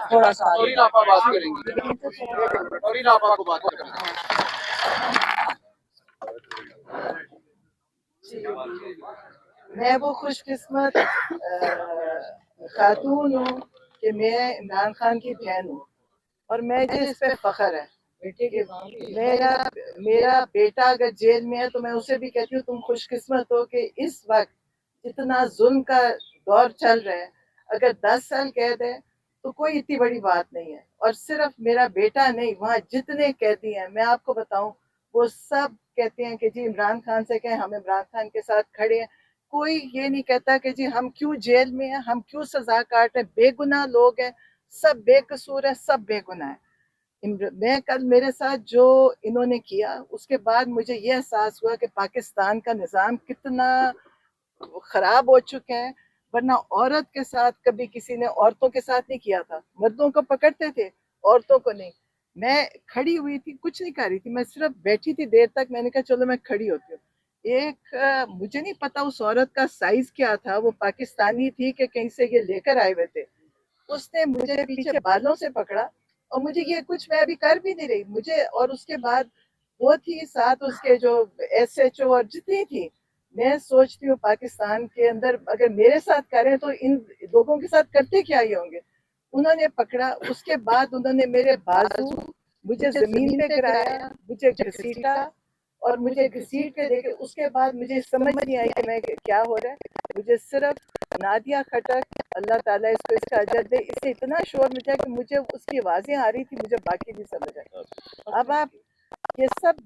تھوڑا سا بات کریں گے. میں وہ خوش قسمت خاتون ہوں کہ میں عمران خان کی بہن ہوں اور میں اس پہ فخر ہے. میرا بیٹا اگر جیل میں ہے تو میں اسے بھی کہتی ہوں تم خوش قسمت ہو کہ اس وقت اتنا ظلم کا دور چل رہا ہے. اگر 10 سال قید ہے تو کوئی اتنی بڑی بات نہیں ہے. اور صرف میرا بیٹا نہیں، وہاں جتنے قیدی ہیں میں آپ کو بتاؤں وہ سب کہتے ہیں کہ جی عمران خان سے کہیں ہم عمران خان کے ساتھ کھڑے ہیں. کوئی یہ نہیں کہتا کہ جی ہم کیوں جیل میں ہیں، ہم کیوں سزا کاٹ رہے ہیں. بے گناہ لوگ ہیں، سب بے قصور ہیں، سب بے گناہ ہیں. میں کل میرے ساتھ جو انہوں نے کیا اس کے بعد مجھے یہ احساس ہوا کہ پاکستان کا نظام کتنا خراب ہو چکا ہے. ورنہ عورت کے ساتھ کبھی کسی نے عورتوں کے ساتھ نہیں کیا تھا. مردوں کو پکڑتے تھے، عورتوں کو نہیں. میں کھڑی ہوئی تھی، کچھ نہیں کر رہی تھی، میں صرف بیٹھی تھی دیر تک. میں نے کہا چلو میں کھڑی ہوتی ہوں. مجھے نہیں پتا اس عورت کا سائز کیا تھا، وہ پاکستانی تھی کہ کہیں سے یہ لے کر آئے ہوئے تھے. اس نے مجھے پیچھے بالوں سے پکڑا اور مجھے یہ کچھ میں ابھی کر بھی نہیں رہی مجھے. اور اس کے بعد وہ تھی ساتھ اس کے جو SHO اور جتنی تھی. میں سوچتی ہوں پاکستان کے اندر اگر میرے ساتھ کریں تو ان لوگوں کے ساتھ کرتے کیا ہی ہوں گے. انہوں نے پکڑا، اس کے بعد انہوں نے میرے بازو مجھے زمین پہ گرایا، مجھے گھسیٹا اور مجھے گھسیٹ کے دیکھے. اس کے بعد مجھے سمجھ نہیں آئی کہ میں کیا ہو رہا ہے. مجھے صرف نادیہ خٹک، اللہ تعالیٰ اس کو اس کا اجر دے، اس سے اتنا شور مچا کہ مجھے اس کی آوازیں آ رہی تھی، مجھے باقی بھی سمجھ آئی. اب آپ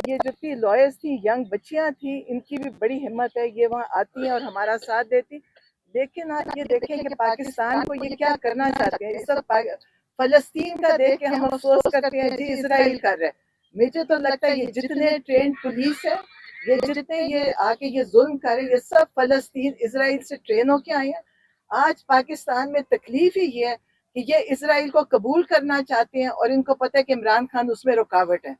یہ جو تھی لائرز تھی، ینگ بچیاں تھیں، ان کی بھی بڑی ہمت ہے، یہ وہاں آتی ہیں اور ہمارا ساتھ دیتی. لیکن آپ یہ دیکھیں کہ پاکستان کو یہ کیا کرنا چاہتے ہیں. اس وقت فلسطین کا دیکھ کے ہم افسوس کرتے ہیں جی اسرائیل کر رہے. مجھے تو لگتا ہے یہ جتنے ٹرینڈ پولیس ہے، یہ جتنے یہ آگے یہ ظلم کرے، یہ سب فلسطین اسرائیل سے ٹرین ہو کے آئے ہیں. آج پاکستان میں تکلیف ہی یہ ہے کہ یہ اسرائیل کو قبول کرنا چاہتے ہیں اور ان کو پتہ ہے کہ عمران خان اس میں رکاوٹ ہے.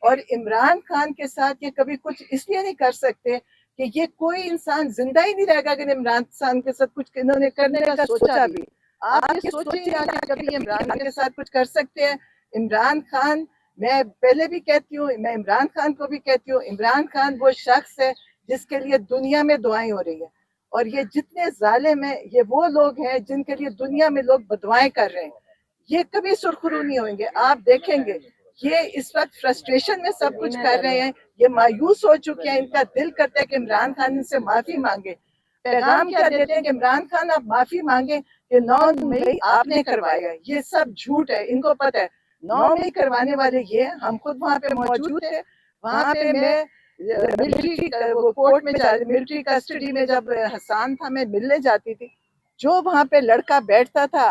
اور عمران خان کے ساتھ یہ کبھی کچھ اس لیے نہیں کر سکتے کہ یہ کوئی انسان زندہ ہی نہیں رہے گا اگر عمران خان کے ساتھ کچھ انہوں نے کرنے کا سوچا بھی. آپ یہ سوچیں گے کہ کبھی عمران خان کے ساتھ کچھ کر سکتے ہیں. عمران خان، میں پہلے بھی کہتی ہوں، میں عمران خان کو بھی کہتی ہوں، عمران خان وہ شخص ہے جس کے لیے دنیا میں دعائیں ہو رہی ہیں. اور یہ جتنے ظالم ہیں یہ وہ لوگ ہیں جن کے لیے دنیا میں لوگ بدوائیں کر رہے ہیں. یہ کبھی سرخرو نہیں ہوئیں گے. آپ دیکھیں گے یہ اس وقت فرسٹریشن میں سب کچھ کر رہے ہیں، یہ مایوس ہو چکے ہیں. ان کا دل کرتا ہے کہ عمران خان ان سے معافی مانگے. پیغام کیا دیتے ہیں کہ عمران خان آپ معافی مانگیں کہ 9 مئی آپ نے کروایا. یہ سب جھوٹ ہے، ان کو پتہ ہے 9 مئی کروانے والے یہ. ہم خود وہاں پہ موجود تھے. وہاں پہ میں ملٹری کورٹ میں ملٹری کسٹڈی میں جب حسان تھا میں ملنے جاتی تھی. جو وہاں پہ لڑکا بیٹھتا تھا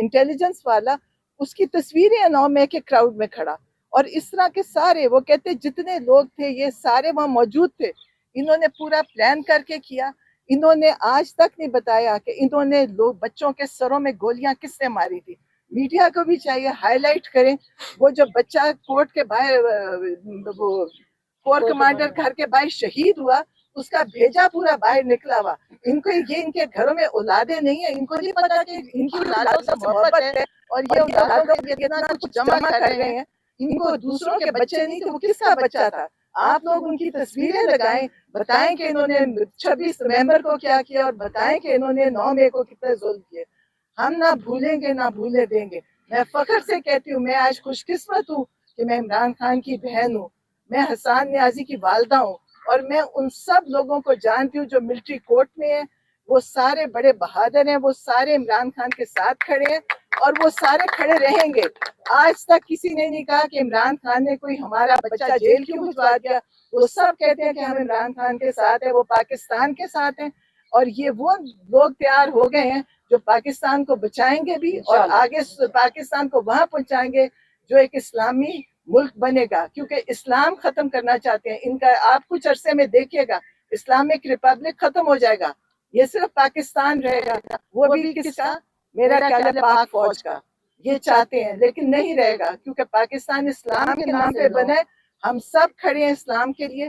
انٹیلیجنس والا، اس کی تصویریں 9 مئی کے کراؤڈ میں کھڑا. اور اس طرح کے سارے وہ کہتے جتنے لوگ تھے یہ سارے وہاں موجود تھے. انہوں نے پورا پلان کر کے کیا. انہوں نے آج تک نہیں بتایا کہ انہوں نے لوگ بچوں کے سروں میں گولیاں کس نے ماری تھی. میڈیا کو بھی چاہیے ہائی لائٹ کریں. وہ جو بچہ کورٹ کے باہر وہ کور کمانڈر گھر کے باہر شہید ہوا، اس کا بھیجا پورا باہر نکلا ہوا. ان کو یہ ان کے گھروں میں اولادیں نہیں ہیں، ان کو نہیں پتا کہ ان کی اولادوں سے محبت ہے اور یہ اولادوں کے لیے اتنا کچھ جمع کر رہے ہیں. ان کو دوسروں کے بچے نہیں تھے، وہ کس کا بچہ تھا. آپ لوگ ان کی تصویریں لگائیں، بتائیں کہ انہوں نے 26 نومبر کو کیا کیا اور بتائیں کہ انہوں نے 9 مئی کو کتنے ظلم کیے. ہم نہ بھولیں گے نہ بھولنے دیں گے. میں فخر سے کہتی ہوں میں آج خوش قسمت ہوں کہ میں عمران خان کی بہن ہوں، میں حسان نیازی کی والدہ ہوں. اور میں ان سب لوگوں کو جانتی ہوں جو ملٹری کورٹ میں ہیں. وہ سارے بڑے بہادر ہیں، وہ سارے عمران خان کے ساتھ کھڑے ہیں اور وہ سارے کھڑے رہیں گے. آج تک کسی نے نہیں کہا کہ عمران خان نے کوئی ہمارا بچہ جیل کیوں بھجوا دیا. وہ سب کہتے ہیں کہ ہم عمران خان کے ساتھ ہیں، وہ پاکستان کے ساتھ ہیں. اور یہ وہ لوگ تیار ہو گئے ہیں جو پاکستان کو بچائیں گے بھی اور آگے پاکستان کو وہاں پہنچائیں گے جو ایک اسلامی ملک بنے گا. کیونکہ اسلام ختم کرنا چاہتے ہیں ان کا. آپ کچھ عرصے میں دیکھیے گا اسلامک ریپبلک ختم ہو جائے گا، یہ صرف پاکستان رہے گا. وہ بھی کس کا؟ میرا خیال ہے پاک فوج کا. یہ چاہتے ہیں لیکن نہیں رہے گا کیونکہ پاکستان اسلام کے نام پہ بنا ہے. ہم سب کھڑے ہیں اسلام کے لیے،